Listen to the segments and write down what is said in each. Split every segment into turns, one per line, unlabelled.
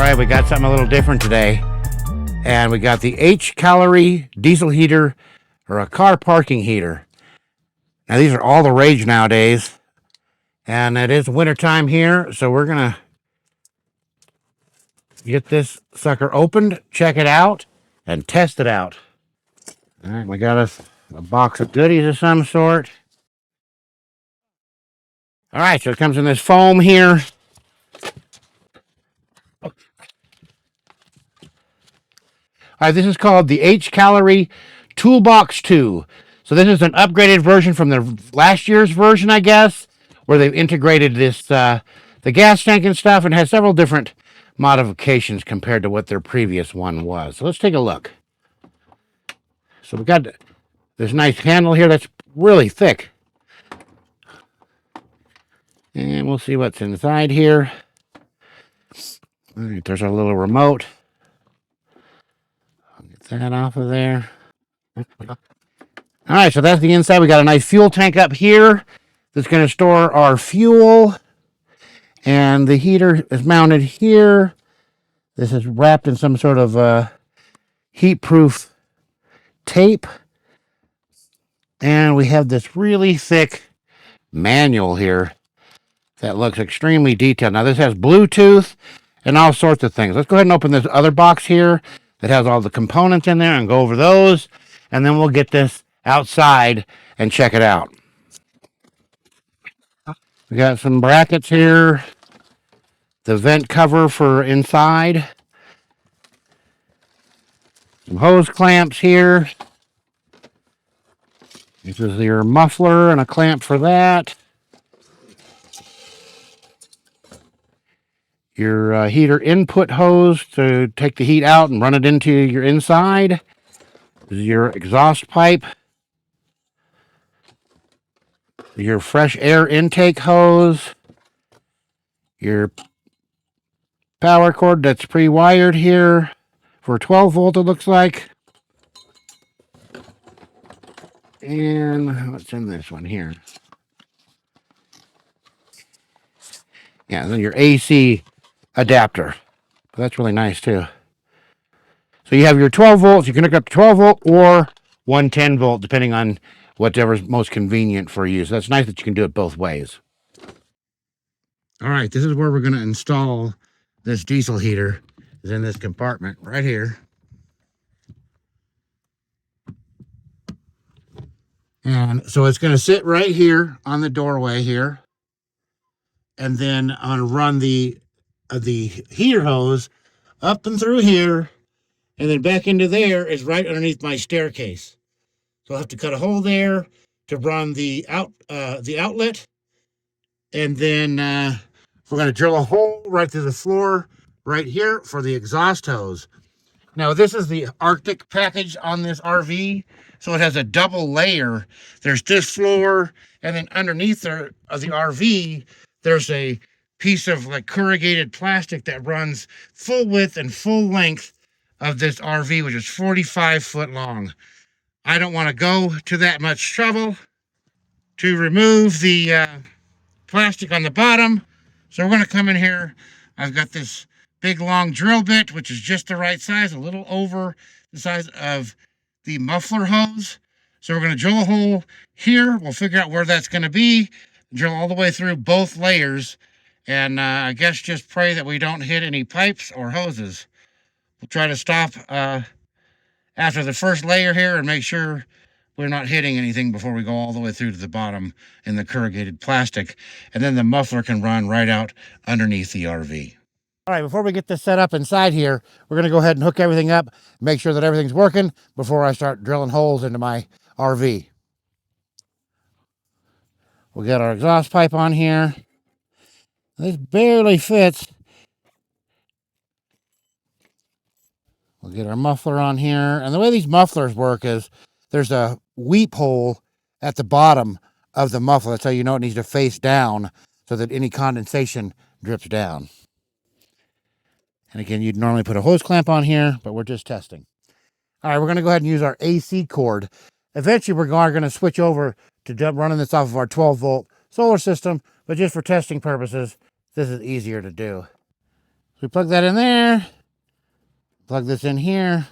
right, we got something a little different today. And we got the Hcalory diesel heater, or a car parking heater. Now these are all the rage nowadays. And it is wintertime here, so we're gonna get this sucker opened, check it out, and test it out. All right, we got us a box of goodies of some sort. All right, so it comes in this foam here. All right, this is called the Hcalory Toolbox 2. So this is an upgraded version from the last year's version, I guess, where they've integrated this, the gas tank and stuff, and has several different modifications compared to what their previous one was. So let's take a look. So we got this nice handle here that's really thick. And we'll see what's inside here. All right, there's our little remote. I'll get that off of there. All right, so that's the inside. We got a nice fuel tank up here that's going to store our fuel. And the heater is mounted here. This is wrapped in some sort of heat-proof tape. And we have this really thick manual here that looks extremely detailed. Now, this has Bluetooth and all sorts of things. Let's go ahead and open this other box here that has all the components in there and go over those. And then we'll get this outside and check it out. We got some brackets here. The vent cover for inside. Some hose clamps here. This is your muffler and a clamp for that. Your heater input hose to take the heat out and run it into your inside. This is your exhaust pipe. Your fresh air intake hose. Your power cord that's pre-wired here for 12 volt, it looks like. And what's in this one here? Yeah, then your AC adapter. But that's really nice too. So you have your 12 volts. You can hook up to 12 volt or 110 volt, depending on whatever's most convenient for you. So that's nice that you can do it both ways. All right, this is where we're going to install this diesel heater. Is in this compartment right here. And so it's going to sit right here on the doorway here. And then I'm going to run the heater hose up and through here. And then back into there is right underneath my staircase. So I'll have to cut a hole there to run the outlet. And then we're going to drill a hole right through the floor right here for the exhaust hose. Now, this is the Arctic package on this RV. So it has a double layer. There's this floor, and then underneath there of the RV, there's a piece of like corrugated plastic that runs full width and full length of this RV, which is 45 foot long. I don't want to go to that much trouble to remove the plastic on the bottom. So we're going to come in here. I've got this big long drill bit, which is just the right size, a little over the size of the muffler hose. So we're going to drill a hole here. We'll figure out where that's going to be. Drill all the way through both layers. And I guess just pray that we don't hit any pipes or hoses. We'll try to stop after the first layer here and make sure we're not hitting anything before we go all the way through to the bottom in the corrugated plastic. And then the muffler can run right out underneath the RV. All right, before we get this set up inside here, we're going to go ahead and hook everything up, make sure that everything's working before I start drilling holes into my RV. We'll get our exhaust pipe on here. This barely fits. We'll get our muffler on here. And the way these mufflers work is there's a weep hole at the bottom of the muffler. That's how you know it needs to face down so that any condensation drips down. And again, you'd normally put a hose clamp on here, but we're just testing. All right, we're going to go ahead and use our AC cord. Eventually, we're going to switch over to running this off of our 12 volt solar system, but just for testing purposes, this is easier to do. So we plug that in there, plug this in here,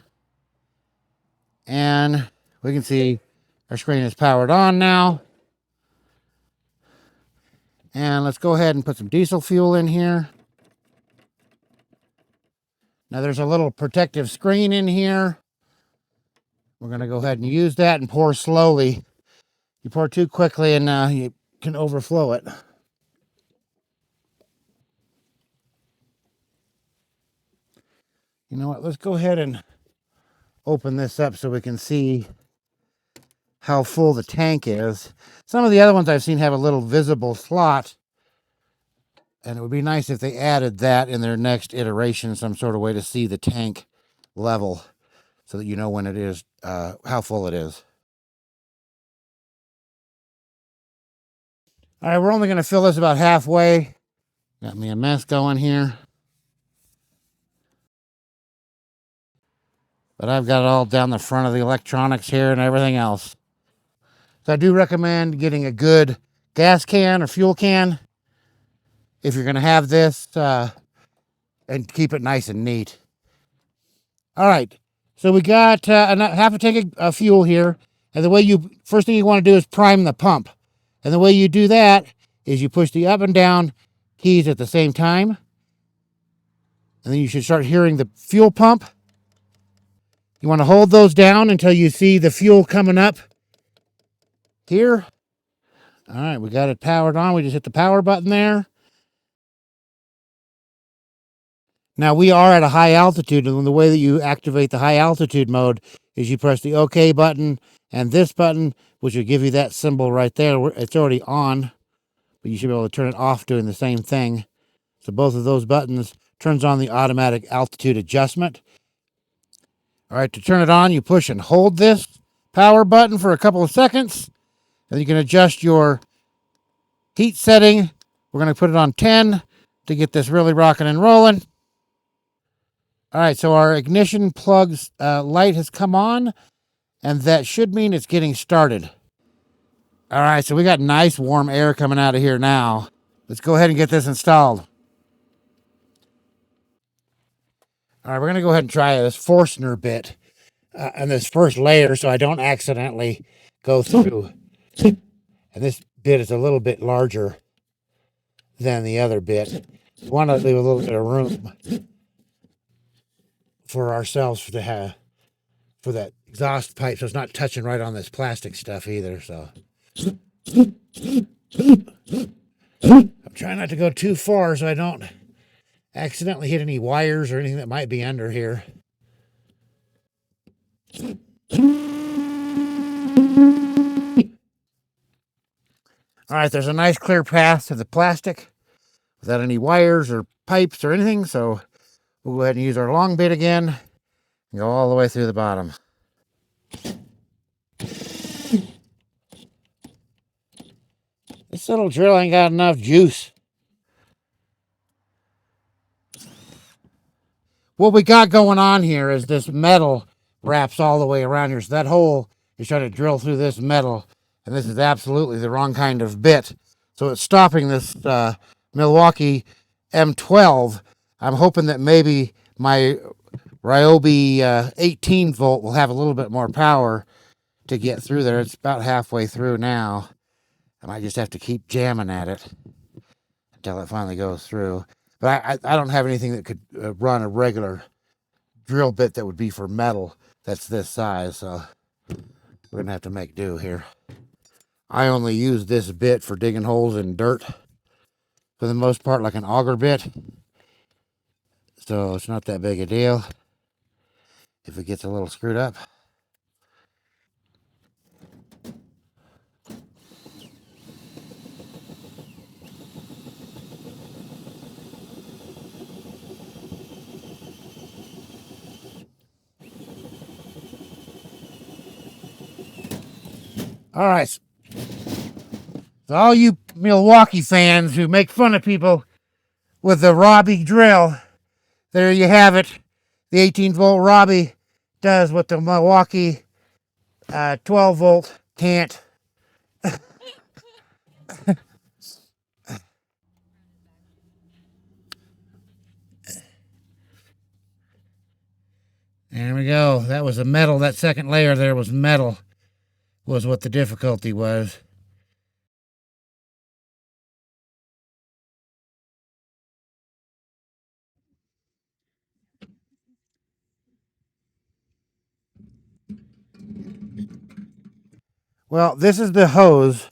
and we can see our screen is powered on now. And let's go ahead and put some diesel fuel in here. Now there's a little protective screen in here. We're going to go ahead and use that and pour slowly. You pour too quickly and you can overflow it. You know what? Let's go ahead and open this up so we can see how full the tank is. Some of the other ones I've seen have a little visible slot, and it would be nice if they added that in their next iteration, some sort of way to see the tank level so that you know when it is, how full it is. All right, we're only going to fill this about halfway. Got me a mess going here. But I've got it all down the front of the electronics here and everything else. So I do recommend getting a good gas can or fuel can if you're going to have this, and keep it nice and neat. All right, so we got half a tank of fuel here. And the way first thing you want to do is prime the pump. And the way you do that is you push the up and down keys at the same time. And then you should start hearing the fuel pump. You want to hold those down until you see the fuel coming up here. All right, we got it powered on. We just hit the power button there. Now we are at a high altitude, and the way that you activate the high altitude mode is you press the OK button and this button, which will give you that symbol right there. It's already on, but you should be able to turn it off doing the same thing. So both of those buttons turns on the automatic altitude adjustment. All right, to turn it on, you push and hold this power button for a couple of seconds, and you can adjust your heat setting. We're going to put it on 10 to get this really rocking and rolling. All right, so our ignition plug's light has come on, and that should mean it's getting started. All right, so we got nice warm air coming out of here now. Let's go ahead and get this installed. All right, we're going to go ahead and try this Forstner bit on this first layer so I don't accidentally go through. And this bit is a little bit larger than the other bit. We want to leave a little bit of room for ourselves to have for that exhaust pipe, so it's not touching right on this plastic stuff either. So I'm trying not to go too far so I don't accidentally hit any wires or anything that might be under here. All right, there's a nice clear path to the plastic without any wires or pipes or anything, so we'll go ahead and use our long bit again and go all the way through the bottom. This little drill ain't got enough juice. What we got going on here is this metal wraps all the way around here. So that hole is trying to drill through this metal, and this is absolutely the wrong kind of bit. So it's stopping this Milwaukee M12. I'm hoping that maybe my Ryobi 18 volt will have a little bit more power to get through there. It's about halfway through now. I might just have to keep jamming at it until it finally goes through. But I don't have anything that could run a regular drill bit that would be for metal that's this size, so we're going to have to make do here. I only use this bit for digging holes in dirt, for the most part, like an auger bit. So it's not that big a deal if it gets a little screwed up. All right. So all you Milwaukee fans who make fun of people with the Robbie drill, there you have it. The 18 volt Robbie does what the Milwaukee 12 volt can't. There we go. That was a metal. That second layer there was metal, was what the difficulty was. Well, this is the hose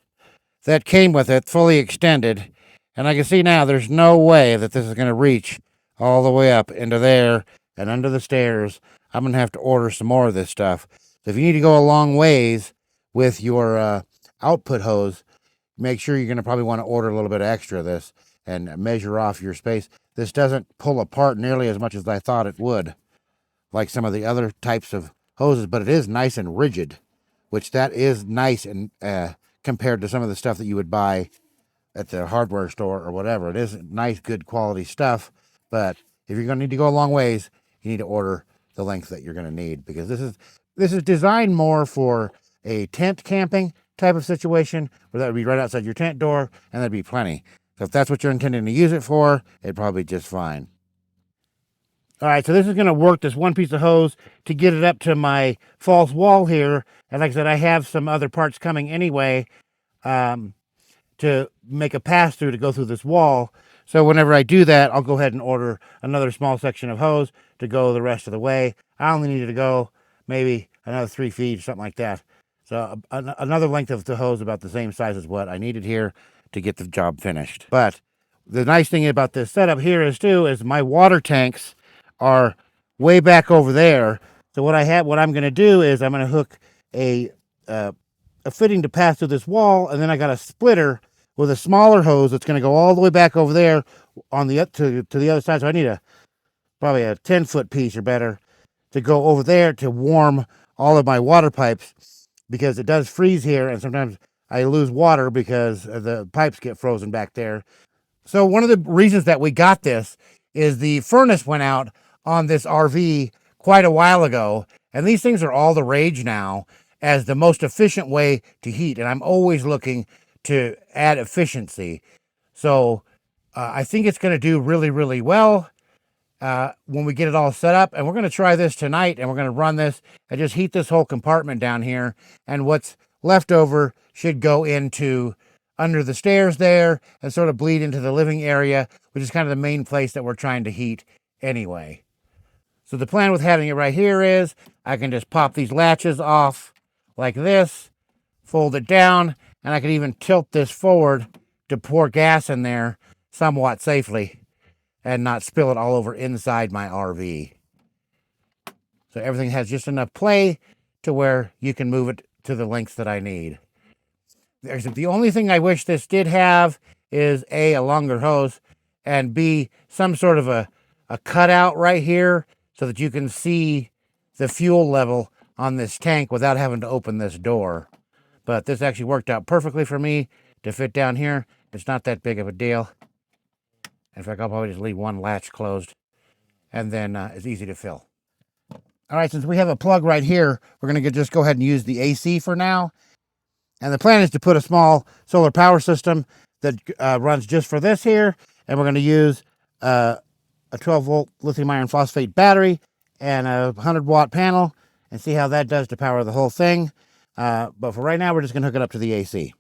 that came with it, fully extended. And I can see now there's no way that this is going to reach all the way up into there and under the stairs. I'm going to have to order some more of this stuff. So if you need to go a long ways with your output hose, make sure you're going to probably want to order a little bit extra of this and measure off your space. This doesn't pull apart nearly as much as I thought it would, like some of the other types of hoses, but it is nice and rigid, which that is nice and compared to some of the stuff that you would buy at the hardware store or whatever. It is nice, good quality stuff, but if you're going to need to go a long ways, you need to order the length that you're going to need, because this is designed more for a tent camping type of situation, where that would be right outside your tent door, and that'd be plenty. So if that's what you're intending to use it for, it'd probably be just fine. All right, so this is going to work, this one piece of hose, to get it up to my false wall here. And like I said, I have some other parts coming anyway to make a pass-through to go through this wall. So whenever I do that, I'll go ahead and order another small section of hose to go the rest of the way. I only needed to go maybe another 3 feet or something like that. So another length of the hose about the same size as what I needed here to get the job finished. But the nice thing about this setup here is my water tanks are way back over there. So what I'm going to do is I'm going to hook a fitting to pass through this wall, and then I got a splitter with a smaller hose that's going to go all the way back over there on the to the other side. So I need probably a 10-foot piece or better to go over there to warm all of my water pipes, because it does freeze here, and sometimes I lose water because the pipes get frozen back there. So one of the reasons that we got this is the furnace went out on this RV quite a while ago, and these things are all the rage now as the most efficient way to heat, and I'm always looking to add efficiency. So I think it's going to do really, really well when we get it all set up, and we're going to try this tonight, and we're going to run this and just heat this whole compartment down here, and what's left over should go into under the stairs there and sort of bleed into the living area, which is kind of the main place that we're trying to heat anyway. So the plan with having it right here is I can just pop these latches off like this, fold it down, and I can even tilt this forward to pour gas in there somewhat safely and not spill it all over inside my RV. So everything has just enough play to where you can move it to the lengths that I need. The only thing I wish this did have is A, a longer hose, and B, some sort of a cutout right here so that you can see the fuel level on this tank without having to open this door. But this actually worked out perfectly for me to fit down here. It's not that big of a deal. In fact, I'll probably just leave one latch closed, and then it's easy to fill. All right, since we have a plug right here, we're going to just go ahead and use the AC for now. And the plan is to put a small solar power system that runs just for this here. And we're going to use a 12-volt lithium iron phosphate battery and a 100-watt panel and see how that does to power the whole thing. But for right now, we're just going to hook it up to the AC.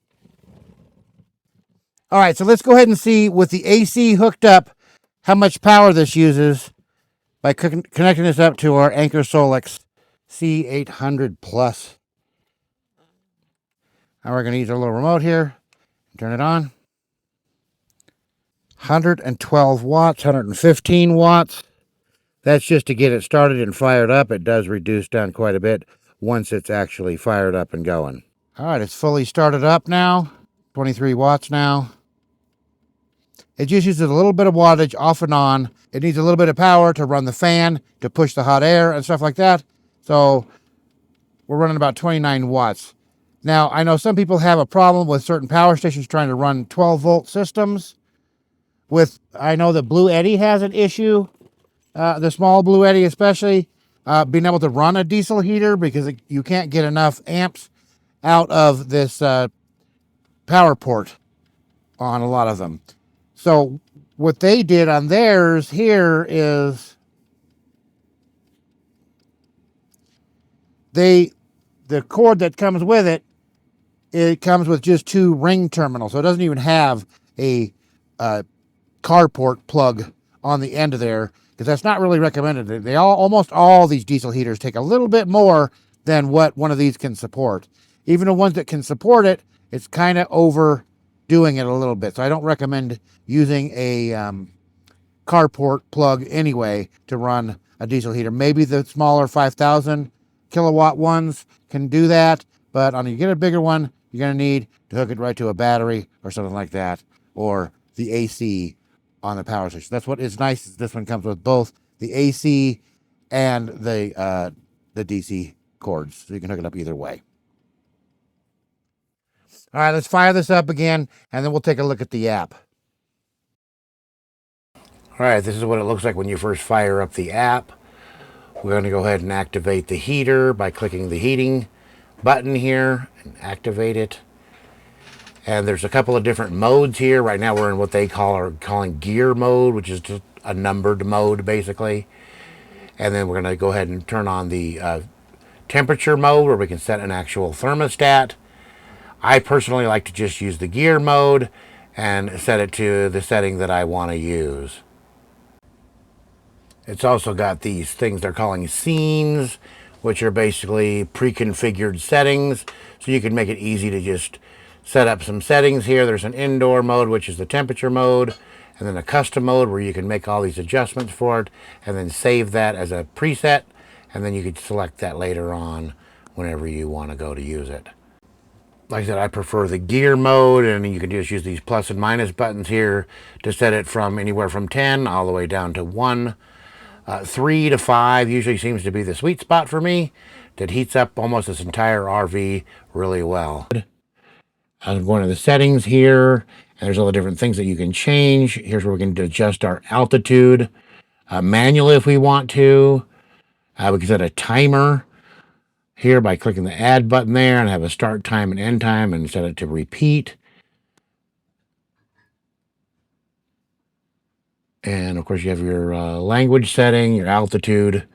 All right, so let's go ahead and see with the AC hooked up how much power this uses by connecting this up to our Anker Solix C800 Plus. Now we're going to use our little remote here. Turn it on. 112 watts, 115 watts. That's just to get it started and fired up. It does reduce down quite a bit once it's actually fired up and going. All right, it's fully started up now. 23 watts now. It just uses a little bit of wattage off and on. It needs a little bit of power to run the fan, to push the hot air and stuff like that. So we're running about 29 watts. Now, I know some people have a problem with certain power stations trying to run 12-volt systems. I know the Blue Eddy has an issue, the small Blue Eddy especially, being able to run a diesel heater because you can't get enough amps out of this power port on a lot of them. So what they did on theirs here is the cord that comes with it, it comes with just 2 ring terminals, so it doesn't even have a carport plug on the end of there, because that's not really recommended. They almost all these diesel heaters take a little bit more than what one of these can support. Even the ones that can support it, it's kind of overdoing it a little bit. So I don't recommend using a carport plug anyway to run a diesel heater. Maybe the smaller 5,000 kilowatt ones can do that, but on you get a bigger one, you're going to need to hook it right to a battery or something like that, or the AC on the power station. That's what is nice, is this one comes with both the AC and the DC cords, so you can hook it up either way. All right, let's fire this up again, and then we'll take a look at the app. All right, this is what it looks like when you first fire up the app. We're going to go ahead and activate the heater by clicking the heating button here and activate it. And there's a couple of different modes here. Right now we're in what they are calling gear mode, which is just a numbered mode basically. And then we're going to go ahead and turn on the temperature mode, where we can set an actual thermostat. I personally like to just use the gear mode and set it to the setting that I want to use. It's also got these things they're calling scenes, which are basically pre-configured settings, so you can make it easy to just set up some settings here. There's an indoor mode, which is the temperature mode, and then a custom mode where you can make all these adjustments for it and then save that as a preset, and then you could select that later on whenever you want to go to use it. Like I said, I prefer the gear mode, and you can just use these plus and minus buttons here to set it from anywhere from 10 all the way down to 1. 3 to 5 usually seems to be the sweet spot for me. That heats up almost this entire RV really well. I'm going to the settings here, and there's all the different things that you can change. Here's where we can adjust our altitude manually if we want to. We can set a timer here by clicking the add button there, and have a start time and end time, and set it to repeat. And of course you have your language setting, your altitude,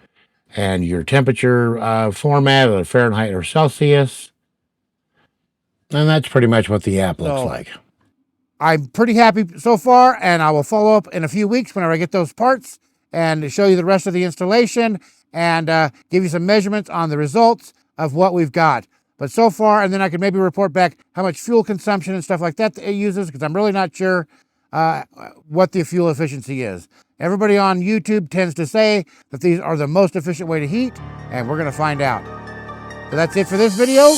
and your temperature format, of Fahrenheit or Celsius. And that's pretty much what the app looks like. I'm pretty happy so far, and I will follow up in a few weeks whenever I get those parts and show you the rest of the installation and give you some measurements on the results of what we've got. But so far, and then I can maybe report back how much fuel consumption and stuff like that it uses, because I'm really not sure what the fuel efficiency is. Everybody on YouTube tends to say that these are the most efficient way to heat, and we're going to find out. So that's it for this video.